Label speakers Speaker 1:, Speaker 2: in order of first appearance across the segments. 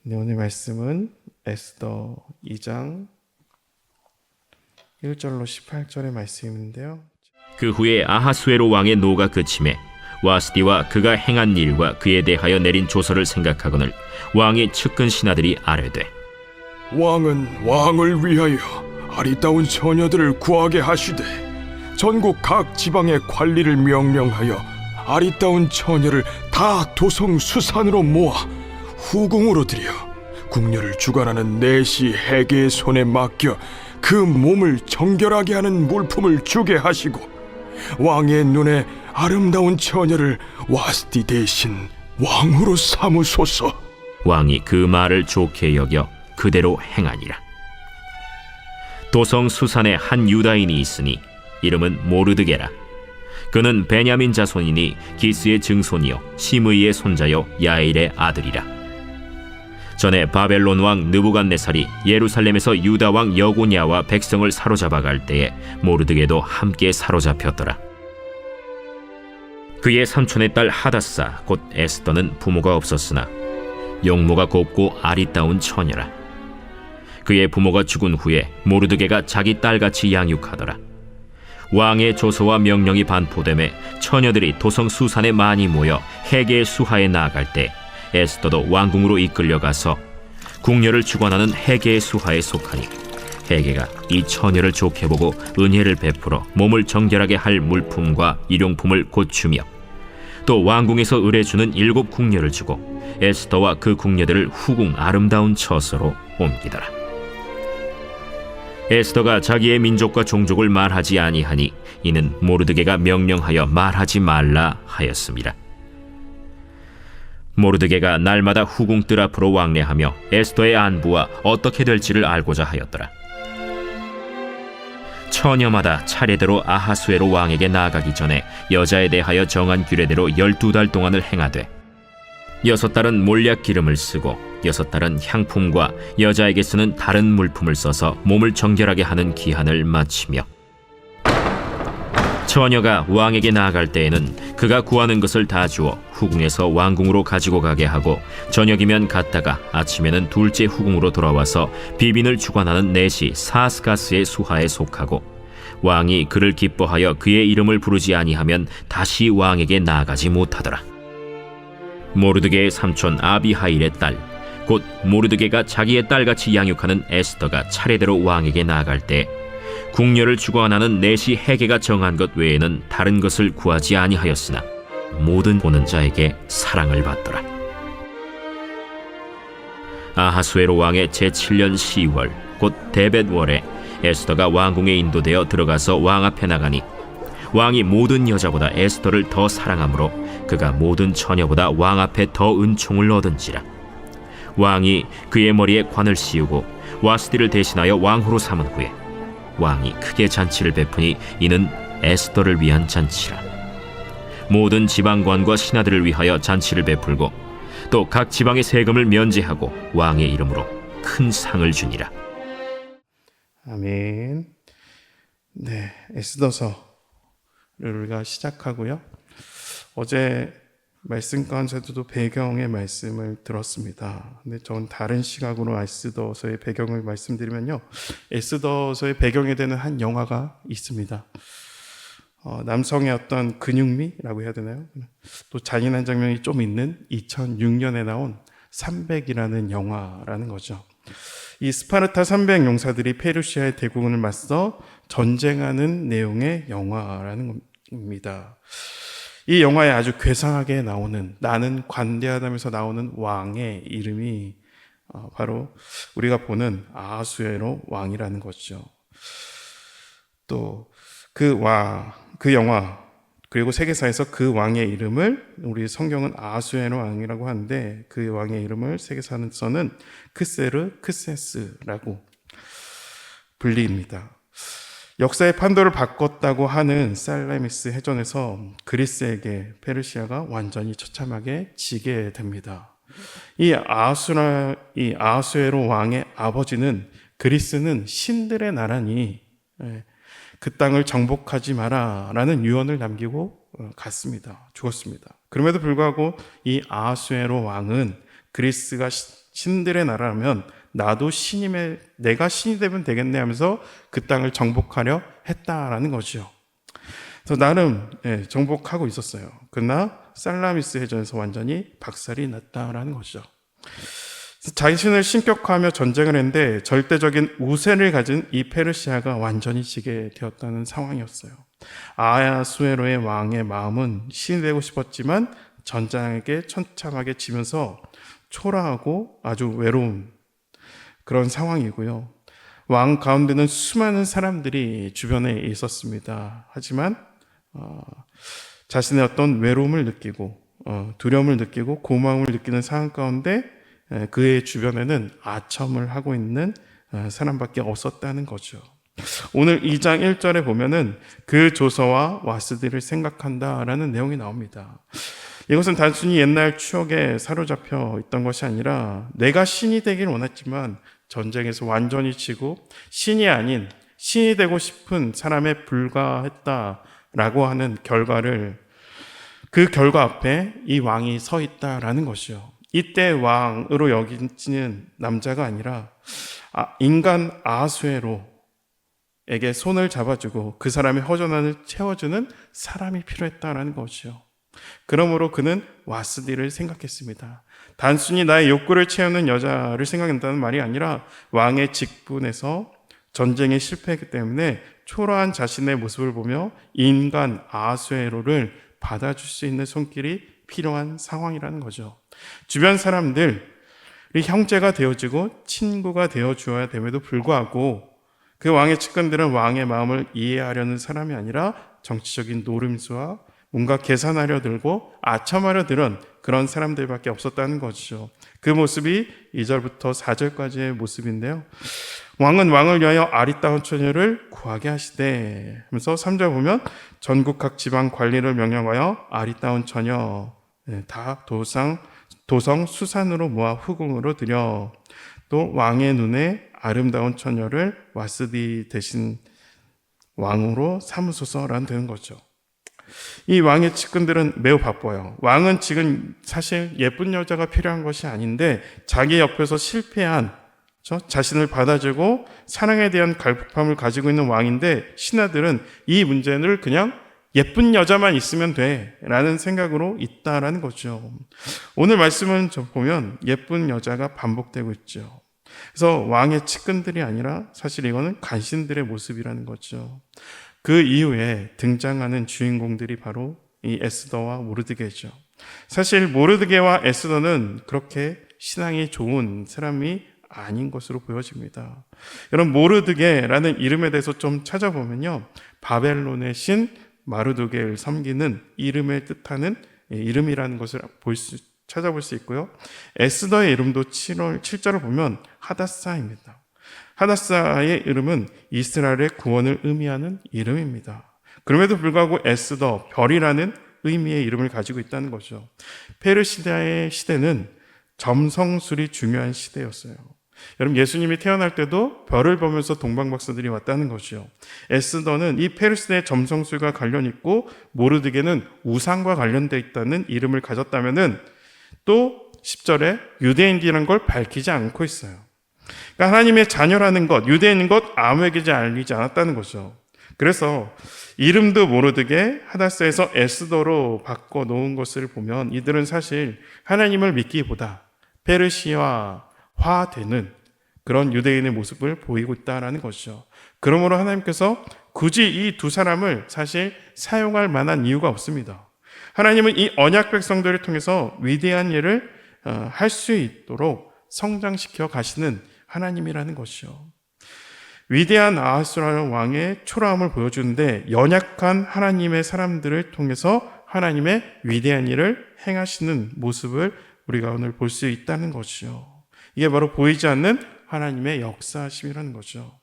Speaker 1: 네, 오늘 말씀은 에스더 2장 1절로 18절의 말씀인데요.
Speaker 2: 그 후에 아하수에로 왕의 노가 그침에 와스디와 그가 행한 일과 그에 대하여 내린 조서를 생각하거늘 왕의 측근 신하들이 아뢰되
Speaker 3: 왕은 왕을 위하여 아리따운 처녀들을 구하게 하시되 전국 각 지방의 관리를 명령하여 아리따운 처녀를 다 도성 수산으로 모아 후궁으로 들여 궁녀를 주관하는 내시 해계의 손에 맡겨 그 몸을 정결하게 하는 물품을 주게 하시고 왕의 눈에 아름다운 처녀를 와스디 대신 왕으로 삼으소서.
Speaker 2: 왕이 그 말을 좋게 여겨 그대로 행하니라. 도성 수산에 한 유다인이 있으니 이름은 모르드게라. 그는 베냐민 자손이니 기스의 증손이요 시므이의 손자요 야일의 아들이라. 전에 바벨론 왕 느부갓네살이 예루살렘에서 유다 왕 여고냐와 백성을 사로잡아 갈 때에 모르드게도 함께 사로잡혔더라. 그의 삼촌의 딸 하다사 곧 에스더는 부모가 없었으나 용모가 곱고 아리따운 처녀라. 그의 부모가 죽은 후에 모르드게가 자기 딸같이 양육하더라. 왕의 조서와 명령이 반포되매 처녀들이 도성 수산에 많이 모여 해계의 수하에 나아갈 때 에스더도 왕궁으로 이끌려가서 궁녀를 주관하는 해계의 수하에 속하니 해계가 이 처녀를 좋게 보고 은혜를 베풀어 몸을 정결하게 할 물품과 일용품을 고추며 또 왕궁에서 의뢰주는 7 궁녀를 주고 에스더와 그 궁녀들을 후궁 아름다운 처소로 옮기더라. 에스더가 자기의 민족과 종족을 말하지 아니하니 이는 모르드게가 명령하여 말하지 말라 하였습니다. 모르드게가 날마다 후궁 뜰 앞으로 왕래하며 에스더의 안부와 어떻게 될지를 알고자 하였더라. 처녀마다 차례대로 아하수에로 왕에게 나아가기 전에 여자에 대하여 정한 규례대로 12달 동안을 행하되 6달은 몰약 기름을 쓰고 6달은 향품과 여자에게 쓰는 다른 물품을 써서 몸을 정결하게 하는 기한을 마치며 처녀가 왕에게 나아갈 때에는 그가 구하는 것을 다 주어 후궁에서 왕궁으로 가지고 가게 하고 저녁이면 갔다가 아침에는 둘째 후궁으로 돌아와서 비빈을 주관하는 내시 사스가스의 수하에 속하고 왕이 그를 기뻐하여 그의 이름을 부르지 아니하면 다시 왕에게 나아가지 못하더라. 모르드게의 삼촌 아비하일의 딸 곧 모르드게가 자기의 딸같이 양육하는 에스더가 차례대로 왕에게 나아갈 때 궁녀를 주관하는 내시 해계가 정한 것 외에는 다른 것을 구하지 아니하였으나 모든 보는 자에게 사랑을 받더라. 아하수에로 왕의 제7년 10월 곧 데벳월에 에스더가 왕궁에 인도되어 들어가서 왕 앞에 나가니 왕이 모든 여자보다 에스더를 더 사랑하므로 그가 모든 처녀보다 왕 앞에 더 은총을 얻은지라. 왕이 그의 머리에 관을 씌우고 와스디를 대신하여 왕후로 삼은 후에 왕이 크게 잔치를 베푸니 이는 에스더를 위한 잔치라. 모든 지방관과 신하들을 위하여 잔치를 베풀고 또 각 지방의 세금을 면제하고 왕의 이름으로 큰 상을 주니라.
Speaker 1: 아멘. 네, 에스더서를 우리가 시작하고요. 어제 말씀 가운데서도 배경의 말씀을 들었습니다. 근데 전 다른 시각으로 에스더서의 배경을 말씀드리면요, 에스더서의 배경이 되는 한 영화가 있습니다. 남성의 어떤 근육미라고 해야 되나요? 또 잔인한 장면이 좀 있는 2006년에 나온 300이라는 영화라는 거죠. 이 스파르타 300 용사들이 페르시아의 대국을 맞서 전쟁하는 내용의 영화라는 겁니다. 이 영화에 아주 괴상하게 나오는, 나는 관대하다면서 나오는 왕의 이름이 바로 우리가 보는 아하수에로 왕이라는 거죠. 또 그 영화 그리고 세계사에서 그 왕의 이름을 우리 성경은 아하수에로 왕이라고 하는데 그 왕의 이름을 세계사에서는 크세르 크세스라고 불립니다. 역사의 판도를 바꿨다고 하는 살라미스 해전에서 그리스에게 페르시아가 완전히 처참하게 지게 됩니다. 이 아하수에로 왕의 아버지는 그리스는 신들의 나라니 그 땅을 정복하지 마라 라는 유언을 남기고 죽었습니다. 그럼에도 불구하고 이 아하수에로 왕은 그리스가 신들의 나라라면 나도 내가 신이 되면 되겠네 하면서 그 땅을 정복하려 했다라는 거죠. 그래서 나름 정복하고 있었어요. 그러나 살라미스 해전에서 완전히 박살이 났다라는 거죠. 자신을 신격화하며 전쟁을 했는데 절대적인 우세를 가진 이 페르시아가 완전히 지게 되었다는 상황이었어요. 아하수에로의 왕의 마음은 신이 되고 싶었지만 전장에게 처참하게 지면서 초라하고 아주 외로운 그런 상황이고요. 왕 가운데는 수많은 사람들이 주변에 있었습니다. 하지만 자신의 어떤 외로움을 느끼고 두려움을 느끼고 고마움을 느끼는 상황 가운데 그의 주변에는 아첨을 하고 있는 사람밖에 없었다는 거죠. 오늘 2장 1절에 보면은 그 조서와 와스디를 생각한다라는 내용이 나옵니다. 이것은 단순히 옛날 추억에 사로잡혀 있던 것이 아니라 내가 신이 되길 원했지만 전쟁에서 완전히 지고 신이 아닌 신이 되고 싶은 사람에 불과했다라고 하는 그 결과 앞에 이 왕이 서 있다라는 것이요. 이때 왕으로 여기지는 남자가 아니라 인간 아하수에로에게 손을 잡아주고 그 사람의 허전함을 채워주는 사람이 필요했다라는 것이요. 그러므로 그는 와스디를 생각했습니다. 단순히 나의 욕구를 채우는 여자를 생각한다는 말이 아니라 왕의 직분에서 전쟁에 실패했기 때문에 초라한 자신의 모습을 보며 인간 아하수에로를 받아줄 수 있는 손길이 필요한 상황이라는 거죠. 주변 사람들이 형제가 되어지고 친구가 되어주어야 됨에도 불구하고 그 왕의 측근들은 왕의 마음을 이해하려는 사람이 아니라 정치적인 노림수와 뭔가 계산하려 들고 아첨하려 들은 그런 사람들밖에 없었다는 것이죠. 그 모습이 2절부터 4절까지의 모습인데요. 왕은 왕을 위하여 아리따운 처녀를 구하게 하시되 하면서 3절 보면 전국 각 지방 관리를 명령하여 아리따운 처녀 다 도성 수산으로 모아 후궁으로 드려 또 왕의 눈에 아름다운 처녀를 와스디 대신 왕으로 삼으소서라는 되는 거죠. 이 왕의 측근들은 매우 바빠요. 왕은 지금 사실 예쁜 여자가 필요한 것이 아닌데 자기 옆에서 실패한 자신을 받아주고 사랑에 대한 갈급함을 가지고 있는 왕인데 신하들은 이 문제를 그냥 예쁜 여자만 있으면 돼 라는 생각으로 있다라는 거죠. 오늘 말씀은 보면 예쁜 여자가 반복되고 있죠. 그래서 왕의 측근들이 아니라 사실 이거는 간신들의 모습이라는 거죠. 그 이후에 등장하는 주인공들이 바로 이 에스더와 모르드게죠. 사실 모르드게와 에스더는 그렇게 신앙이 좋은 사람이 아닌 것으로 보여집니다. 여러분 모르드게라는 이름에 대해서 좀 찾아보면요. 바벨론의 신 마르두게를 섬기는 이름을 뜻하는 이름이라는 것을 찾아볼 수 있고요. 에스더의 이름도 7절을 보면 하다사입니다. 하다사의 이름은 이스라엘의 구원을 의미하는 이름입니다. 그럼에도 불구하고 에스더, 별이라는 의미의 이름을 가지고 있다는 거죠. 페르시아의 시대는 점성술이 중요한 시대였어요. 여러분 예수님이 태어날 때도 별을 보면서 동방박사들이 왔다는 거죠. 에스더는 이 페르시아의 점성술과 관련 있고 모르드게는 우상과 관련되어 있다는 이름을 가졌다면은 또 10절에 유대인이라는 걸 밝히지 않고 있어요. 그러니까 하나님의 자녀라는 것, 유대인인 것 아무에게 알리지 않았다는 거죠. 그래서 이름도 모르드게 하다스에서 에스더로 바꿔놓은 것을 보면 이들은 사실 하나님을 믿기보다 페르시아화되는 그런 유대인의 모습을 보이고 있다는 것이죠. 그러므로 하나님께서 굳이 이 두 사람을 사실 사용할 만한 이유가 없습니다. 하나님은 이 언약 백성들을 통해서 위대한 일을 할 수 있도록 성장시켜 가시는 하나님이라는 것이죠. 위대한 아하수라는 왕의 초라함을 보여주는데 연약한 하나님의 사람들을 통해서 하나님의 위대한 일을 행하시는 모습을 우리가 오늘 볼 수 있다는 것이죠. 이게 바로 보이지 않는 하나님의 역사심이라는 거죠.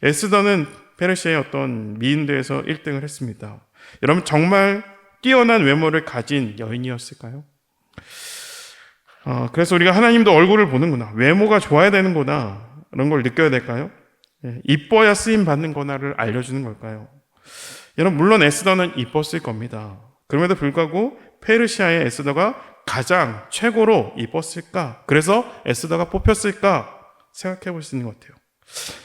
Speaker 1: 에스더는 페르시아의 어떤 미인대에서 1등을 했습니다. 여러분 정말 뛰어난 외모를 가진 여인이었을까요? 그래서 우리가 하나님도 얼굴을 보는구나, 외모가 좋아야 되는구나 이런 걸 느껴야 될까요? 이뻐야 쓰임 받는 거나를 알려주는 걸까요? 여러분 물론 에스더는 이뻤을 겁니다. 그럼에도 불구하고 페르시아의 에스더가 가장 최고로 이뻤을까? 그래서 에스더가 뽑혔을까? 생각해 볼 수 있는 것 같아요.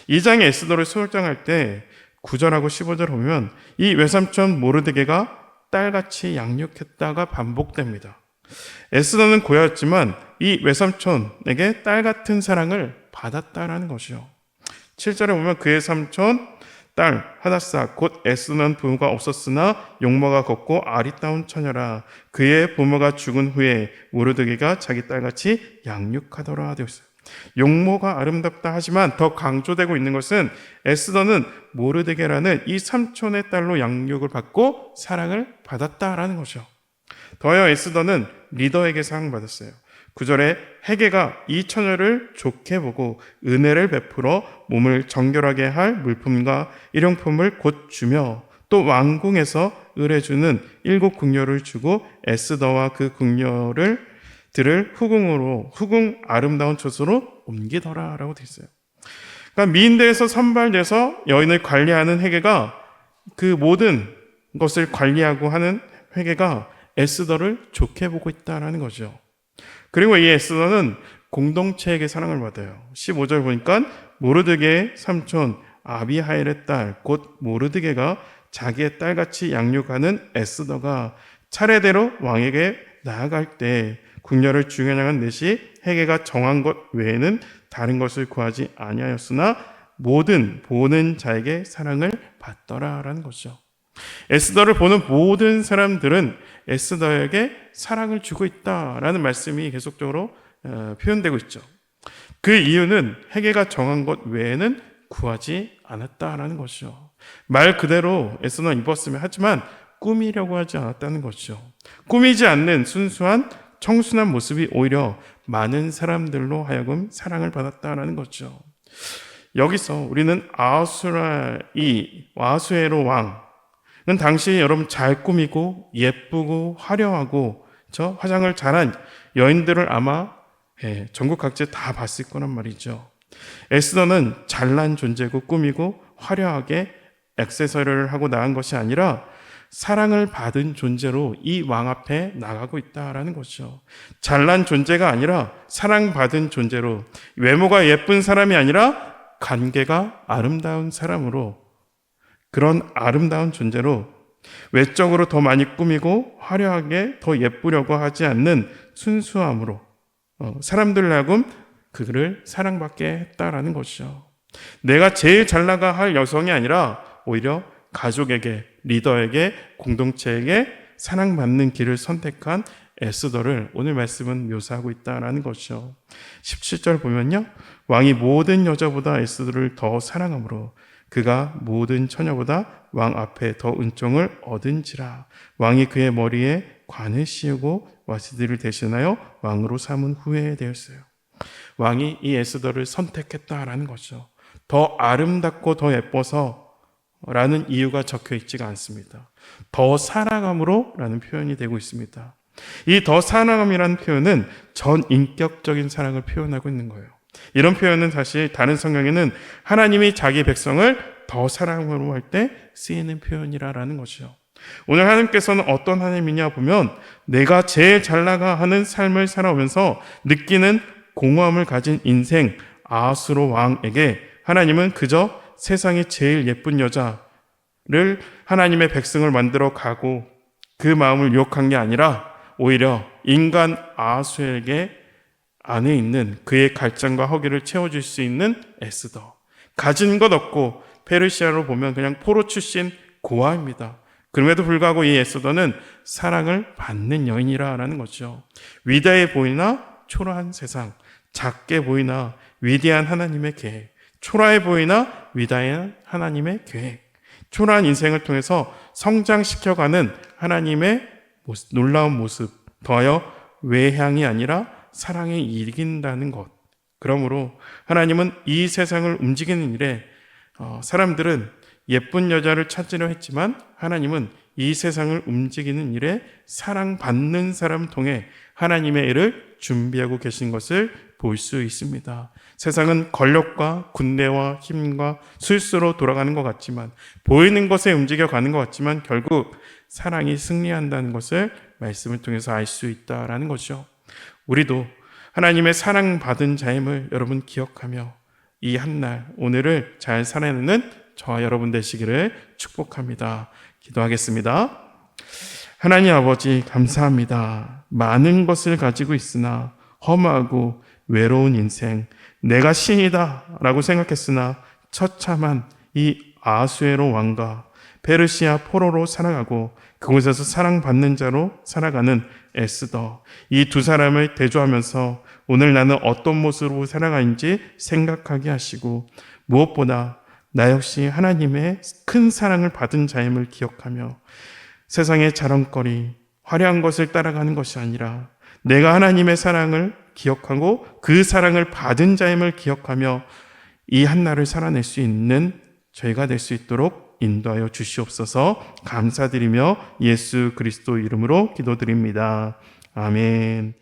Speaker 1: 2장의 에스더를 소개할 때 9절하고 15절 보면 이 외삼촌 모르드게가 딸같이 양육했다가 반복됩니다. 에스더는 고아였지만 이 외삼촌에게 딸 같은 사랑을 받았다라는 것이요. 7절에 보면 그의 삼촌 딸 하다사 곧 에스더는 부모가 없었으나 용모가 걷고 아리따운 처녀라. 그의 부모가 죽은 후에 모르드게가 자기 딸같이 양육하더라 되어 있어요. 용모가 아름답다 하지만 더 강조되고 있는 것은 에스더는 모르드게라는 이 삼촌의 딸로 양육을 받고 사랑을 받았다라는 것이죠. 더하여 에스더는 리더에게 사랑받았어요. 9절에 헤게가 이 처녀를 좋게 보고 은혜를 베풀어 몸을 정결하게 할 물품과 일용품을 곧 주며 또 왕궁에서 의뢰주는 7 궁녀를 주고 에스더와 그 궁녀를 들을 후궁 아름다운 처소로 옮기더라라고 되어 있어요. 그러니까 미인대에서 선발돼서 여인을 관리하는 회계가 그 모든 것을 관리하고 하는 회계가 에스더를 좋게 보고 있다라는 거죠. 그리고 이 에스더는 공동체에게 사랑을 받아요. 15절 보니까 모르드게의 삼촌 아비하일의 딸 곧 모르드게가 자기의 딸같이 양육하는 에스더가 차례대로 왕에게 나아갈 때 궁녀를 중현양한 넷이 헤게가 정한 것 외에는 다른 것을 구하지 아니하였으나 모든 보는 자에게 사랑을 받더라라는 것이죠. 에스더를 보는 모든 사람들은 에스더에게 사랑을 주고 있다라는 말씀이 계속적으로 표현되고 있죠. 그 이유는 헤게가 정한 것 외에는 구하지 않았다라는 것이죠. 말 그대로 에스더는 입었으면 하지만 꾸미려고 하지 않았다는 것이죠. 꾸미지 않는 순수한 청순한 모습이 오히려 많은 사람들로 하여금 사랑을 받았다라는 거죠. 여기서 우리는 아하수에로 왕은 당시 여러분 잘 꾸미고 예쁘고 화려하고 화장을 잘한 여인들을 아마 전국 각지에 다 봤을 거란 말이죠. 에스더는 잘난 존재고 꾸미고 화려하게 액세서리를 하고 나간 것이 아니라 사랑을 받은 존재로 이 왕 앞에 나가고 있다라는 것이죠. 잘난 존재가 아니라 사랑받은 존재로, 외모가 예쁜 사람이 아니라 관계가 아름다운 사람으로, 그런 아름다운 존재로 외적으로 더 많이 꾸미고 화려하게 더 예쁘려고 하지 않는 순수함으로 사람들을 하여금 그를 사랑받게 했다라는 것이죠. 내가 제일 잘 나가 할 여성이 아니라 오히려 가족에게, 리더에게, 공동체에게 사랑받는 길을 선택한 에스더를 오늘 말씀은 묘사하고 있다라는 것이죠. 17절 보면요, 왕이 모든 여자보다 에스더를 더 사랑하므로 그가 모든 처녀보다 왕 앞에 더 은총을 얻은지라. 왕이 그의 머리에 관을 씌우고 와시디를 대신하여 왕으로 삼은 후에 되었어요. 왕이 이 에스더를 선택했다라는 것이죠. 더 아름답고 더 예뻐서 라는 이유가 적혀 있지가 않습니다. 더 사랑함으로 라는 표현이 되고 있습니다. 이 더 사랑함이라는 표현은 전인격적인 사랑을 표현하고 있는 거예요. 이런 표현은 사실 다른 성경에는 하나님이 자기 백성을 더 사랑으로 할 때 쓰이는 표현이라는 것이죠. 오늘 하나님께서는 어떤 하나님이냐 보면 내가 제일 잘 나가 하는 삶을 살아오면서 느끼는 공허함을 가진 인생 아하수로 왕에게 하나님은 그저 세상에 제일 예쁜 여자를 하나님의 백성을 만들어 가고 그 마음을 유혹한 게 아니라 오히려 인간 아하수에게 안에 있는 그의 갈증과 허기를 채워줄 수 있는 에스더. 가진 것 없고 페르시아로 보면 그냥 포로 출신 고아입니다. 그럼에도 불구하고 이 에스더는 사랑을 받는 여인이라는 거죠. 위대해 보이나 초라한 세상, 작게 보이나 위대한 하나님의 계획, 초라해 보이나 위대한 하나님의 계획, 초라한 인생을 통해서 성장시켜가는 하나님의 놀라운 모습, 더하여 외향이 아니라 사랑에 이긴다는 것. 그러므로 하나님은 이 세상을 움직이는 일에 사람들은 예쁜 여자를 찾으려 했지만 하나님은 이 세상을 움직이는 일에 사랑받는 사람 통해 하나님의 일을 준비하고 계신 것을 볼 수 있습니다. 세상은 권력과 군대와 힘과 술수로 돌아가는 것 같지만, 보이는 것에 움직여가는 것 같지만 결국 사랑이 승리한다는 것을 말씀을 통해서 알 수 있다라는 거죠. 우리도 하나님의 사랑받은 자임을 여러분 기억하며 이 한날 오늘을 잘 살아내는 저와 여러분 되시기를 축복합니다. 기도하겠습니다. 하나님 아버지 감사합니다. 많은 것을 가지고 있으나 험하고 외로운 인생, 내가 신이다 라고 생각했으나 처참한 이 아수에로 왕과 페르시아 포로로 살아가고 그곳에서 사랑받는 자로 살아가는 에스더, 이 두 사람을 대조하면서 오늘 나는 어떤 모습으로 살아가는지 생각하게 하시고 무엇보다 나 역시 하나님의 큰 사랑을 받은 자임을 기억하며 세상의 자랑거리, 화려한 것을 따라가는 것이 아니라 내가 하나님의 사랑을 기억하고 그 사랑을 받은 자임을 기억하며 이 한날을 살아낼 수 있는 저희가 될 수 있도록 인도하여 주시옵소서. 감사드리며 예수 그리스도 이름으로 기도드립니다. 아멘.